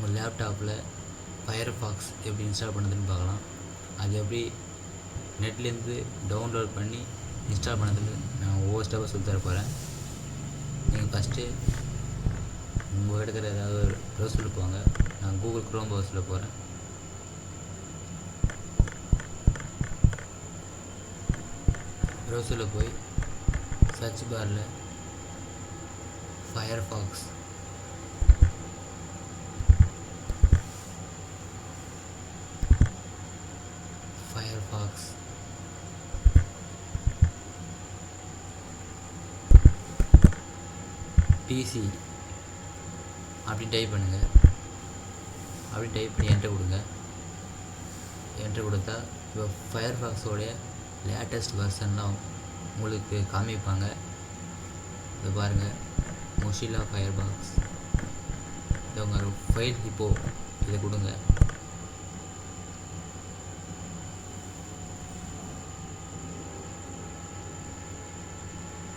உங்கள் லேப்டாப்பில் ஃபயர்ஃபாக்ஸ் எப்படி இன்ஸ்டால் பண்ணுறதுன்னு பார்க்கலாம். அது எப்படி நெட்லேருந்து டவுன்லோட் பண்ணி இன்ஸ்டால் பண்ணுறதுன்னு நான் ஒவ்வொரு ஸ்டெப்பாக சொல்லி தர போகிறேன். நீங்கள் ஃபஸ்ட்டு உங்கள் இடத்துல ஏதாவது ஒரு ப்ரௌசரில் போங்க. நான் கூகுள் க்ரோம் ப்ரௌசரில் போகிறேன். ப்ரௌசரில் போய் சர்ச் பாரில் ஃபயர்ஃபாக்ஸ் PC அப்படி டைப் பண்ணுங்கள். அப்படி டைப் பண்ணி என்ட்ரு கொடுங்க. என்ட்ரு கொடுத்தா இப்போ ஃபயர்ஃபாக்ஸோடைய லேட்டஸ்ட் வெர்ஷன்லாம் உங்களுக்கு காமிப்பாங்க. இதை பாருங்கள், மொசில்லா ஃபயர்ஃபாக்ஸ். இது உங்கள் ஃபைல் இப்போ இதை கொடுங்க.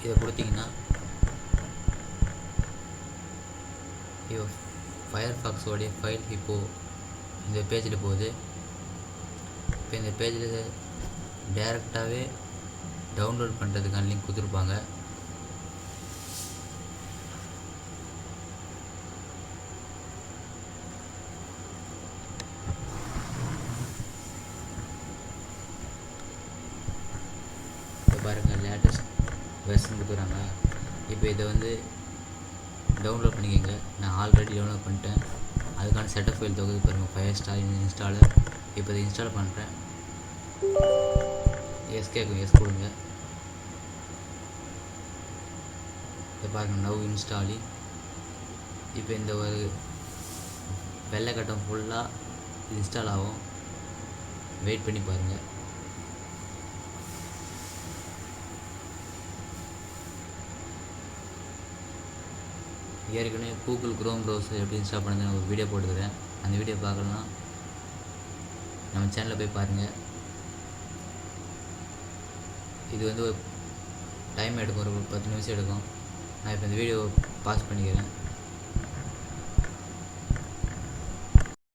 இதை கொடுத்தீங்கன்னா இப்போ ஃபயர்ஃபாக்ஸோடைய ஃபைல் இப்போது இந்த பேஜில் போகுது. இப்போ இந்த பேஜில் டைரெக்டாகவே டவுன்லோட் பண்ணுறதுக்கான லிங்க் கொடுத்துருப்பாங்க. இப்போ பாருங்கள், லேட்டஸ்ட் வெர்ஷன் கொடுக்குறாங்க. இப்போ இதை வந்து டவுன்லோட் பண்ணிக்கோங்க. நான் ஆல்ரெடி டவுன்லோட் பண்ணிட்டேன். அதுக்கான செட்டப் ஃபைல் தொகுதி பாருங்கள், ஃபயர்ஸ்டார் இன்ஸ்டாலர். இப்போ இதை இன்ஸ்டால் பண்ணுறேன். எஸ் கேட்கும், எஸ் கொடுங்க. இதை பாருங்கள், நவ் இன்ஸ்டாலி. இப்போ இந்த ஒரு வெள்ளை கட்டம் ஃபுல்லாக இன்ஸ்டால் ஆகும். வெயிட் பண்ணி பாருங்கள். ஏற்கனவே கூகுள் க்ரோம் ப்ரௌசர் எப்படி இன்ஸ்டால் பண்ணுறதுன்னு ஒரு வீடியோ போட்டுக்கிறேன். அந்த வீடியோ பார்க்கலன்னா நம்ம சேனலில் போய் பாருங்கள். இது வந்து ஒரு டைம் எடுக்கும், ஒரு 10 நிமிஷம் எடுக்கும். நான் இப்போ இந்த வீடியோ பாஸ் பண்ணிக்கிறேன்.